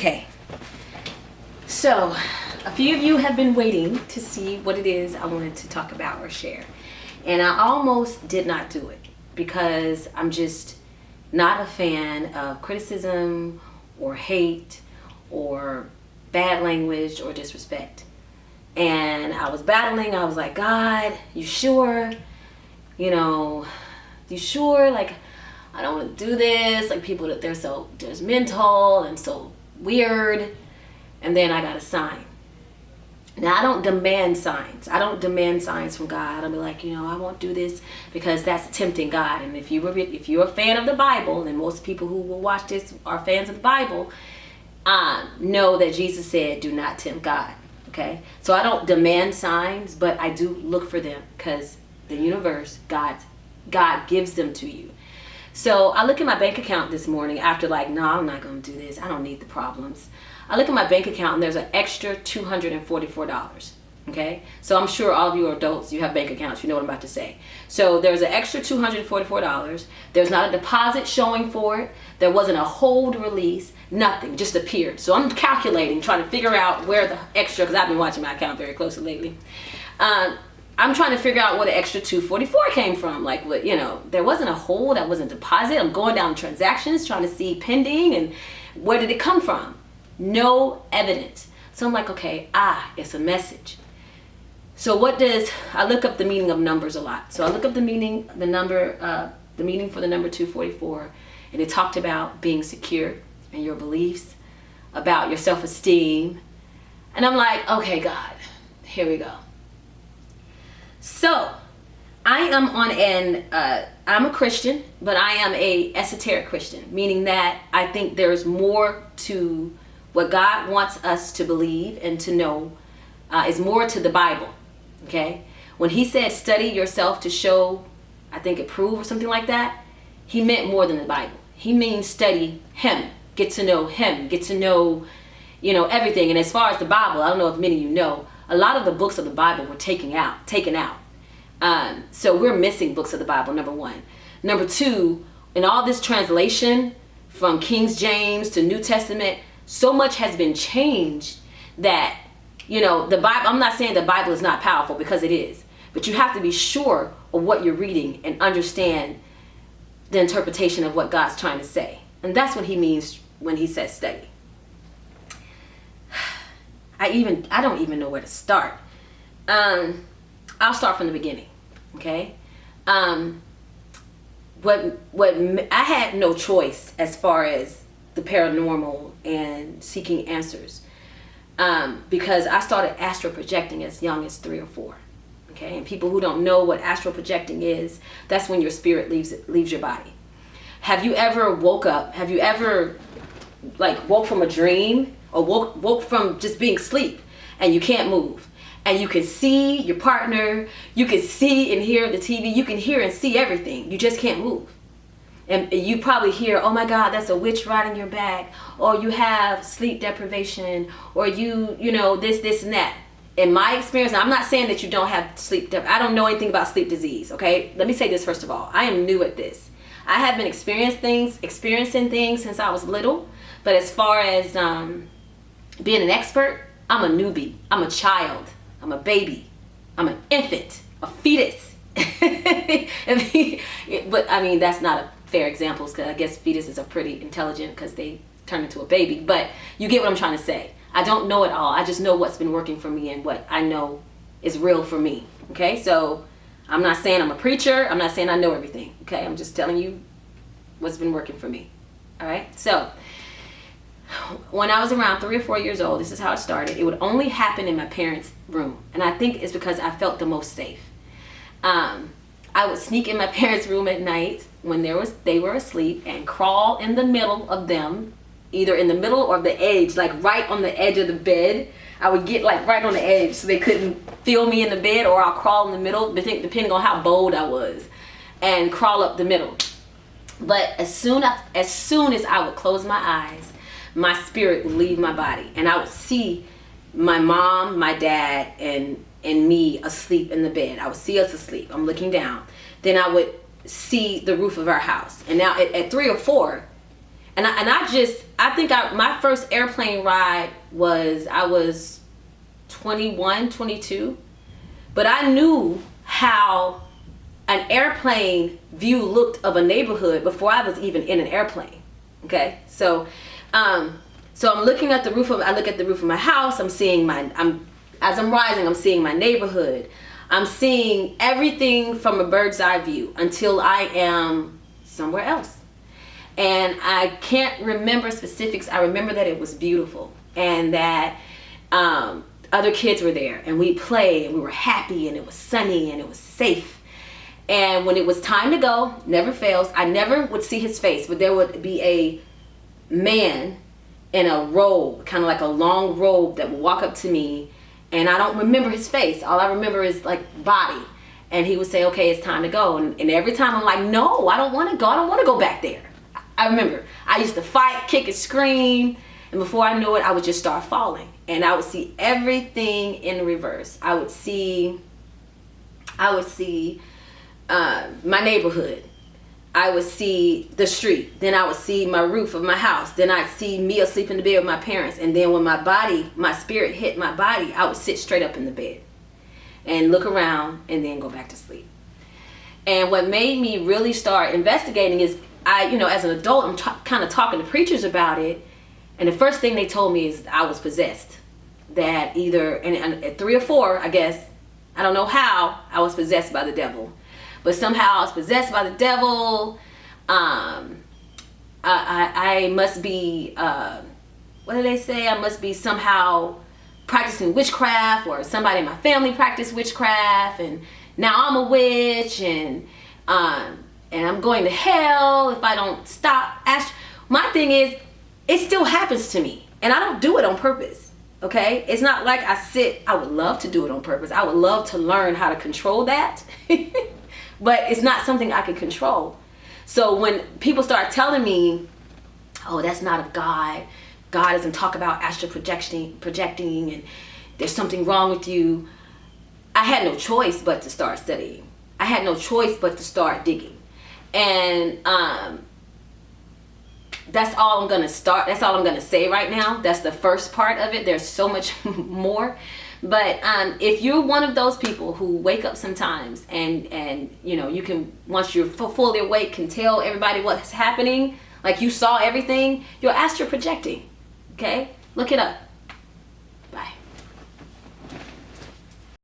Okay, so a few of you have been waiting to see what it is I wanted to talk about or share. And I almost did not do it because I'm just not a fan of criticism or hate or bad language or disrespect. And I was battling. I was like, God, you sure? You sure? Like, I don't want to do this. Like, people, that they're so judgmental and so weird. And then I got a sign. Now, I don't demand signs. I don't demand signs from God. I'll be like, I won't do this because that's tempting God. And if you're a fan of the Bible, and most people who will watch this are fans of the Bible, know that Jesus said, do not tempt God. Okay? So I don't demand signs, but I do look for them because the universe, God gives them to you. So I look at my bank account this morning after no, I'm not going to do this. I don't need the problems. I look at my bank account and there's an extra $244. Okay? So I'm sure all of you are adults, you have bank accounts, you know what I'm about to say. So there's an extra $244. There's not a deposit showing for it. There wasn't a hold release. Nothing. Just appeared. So I'm calculating, trying to figure out where the extra, because I've been watching my account very closely lately. I'm trying to figure out where the extra 244 came from. Like, what, there wasn't a hold, that wasn't a deposit. I'm going down transactions, trying to see pending, and where did it come from? No evidence. So I'm like, okay, it's a message. So I look up the meaning of numbers a lot. So I look up the meaning for the number 244, and it talked about being secure in your beliefs, about your self-esteem. And I'm like, okay, God, here we go. So I am I'm a Christian, but I am a esoteric Christian, meaning that I think there's more to what God wants us to believe and to know, is more to the Bible. Okay? When he said study yourself to show, I think approve or something like that, he meant more than the Bible. He means study him, get to know him, get to know, everything. And as far as the Bible, I don't know if many of you know, a lot of the books of the Bible were taken out. So we're missing books of the Bible, number one. Number two, in all this translation from King James to New Testament, so much has been changed that, the Bible, I'm not saying the Bible is not powerful, because it is. But you have to be sure of what you're reading and understand the interpretation of what God's trying to say. And that's what he means when he says study. I don't even know where to start. I'll start from the beginning. Okay? What I had no choice as far as the paranormal and seeking answers, because I started astral projecting as young as 3 or 4. Okay? And people who don't know what astral projecting is, that's when your spirit leaves your body. Have you ever woke up? Have you ever woke from a dream, or woke from just being asleep and you can't move? And you can see your partner, you can see and hear the TV, you can hear and see everything. You just can't move. And you probably hear, oh my God, that's a witch riding your back, or you have sleep deprivation, or this and that. In my experience, I'm not saying that you don't have I don't know anything about sleep disease, okay? Let me say this first of all. I am new at this. I have been experiencing things since I was little, but as far as being an expert, I'm a newbie. I'm a child. I'm a baby. I'm an infant. A fetus. But I mean, that's not a fair example, because I guess fetuses are pretty intelligent because they turn into a baby. But you get what I'm trying to say. I don't know it all. I just know what's been working for me and what I know is real for me. Okay? So I'm not saying I'm a preacher. I'm not saying I know everything. Okay? I'm just telling you what's been working for me. All right? So when I was around 3 or 4 years old, this is how it started. It would only happen in my parents' room. And I think it's because I felt the most safe. I would sneak in my parents' room at night when they were asleep and crawl in the middle of them, either in the middle or the edge, right on the edge of the bed. I would get right on the edge so they couldn't feel me in the bed, or I'll crawl in the middle, depending on how bold I was, and crawl up the middle. But as soon as I would close my eyes, my spirit would leave my body, and I would see my mom, my dad, and me asleep in the bed. I would see us asleep. I'm looking down. Then I would see the roof of our house. And now at 3 or 4, I think my first airplane ride I was 21, 22, but I knew how an airplane view looked of a neighborhood before I was even in an airplane. Okay, so I'm looking at the roof of. I look at the roof of my house. As I'm rising, I'm seeing my neighborhood. I'm seeing everything from a bird's eye view until I am somewhere else. And I can't remember specifics. I remember that it was beautiful and that other kids were there and we played and we were happy and it was sunny and it was safe. And when it was time to go, never fails, I never would see his face, but there would be a man in a robe, kind of like a long robe, that would walk up to me, and I don't remember his face. All I remember is like body. And he would say, okay, it's time to go. And every time I'm like, no, I don't want to go. I don't want to go back there. I remember I used to fight, kick, and scream. And before I knew it, I would just start falling. And I would see everything in reverse. I would see my neighborhood. I would see the street. Then I would see my roof of my house. Then I'd see me asleep in the bed with my parents. And then when my spirit hit my body, I would sit straight up in the bed and look around and then go back to sleep. And what made me really start investigating is as an adult, I'm kind of talking to preachers about it. And the first thing they told me is I was possessed. That either, and at 3 or 4, I guess, I don't know how, I was possessed by the devil. But somehow I was possessed by the devil. I must be, what do they say? I must be somehow practicing witchcraft, or somebody in my family practiced witchcraft, and now I'm a witch, and I'm going to hell if I don't stop. My thing is, it still happens to me, and I don't do it on purpose. Okay, it's not like I would love to do it on purpose. I would love to learn how to control that. But it's not something I can control. So when people start telling me, oh, that's not of God. God doesn't talk about astral projecting, and there's something wrong with you. I had no choice but to start studying. I had no choice but to start digging. And that's all I'm going to say right now. That's the first part of it. There's so much more. But if you're one of those people who wake up sometimes and you can, once you're fully awake, can tell everybody what's happening, like you saw everything, you're astral projecting. Okay? Look it up.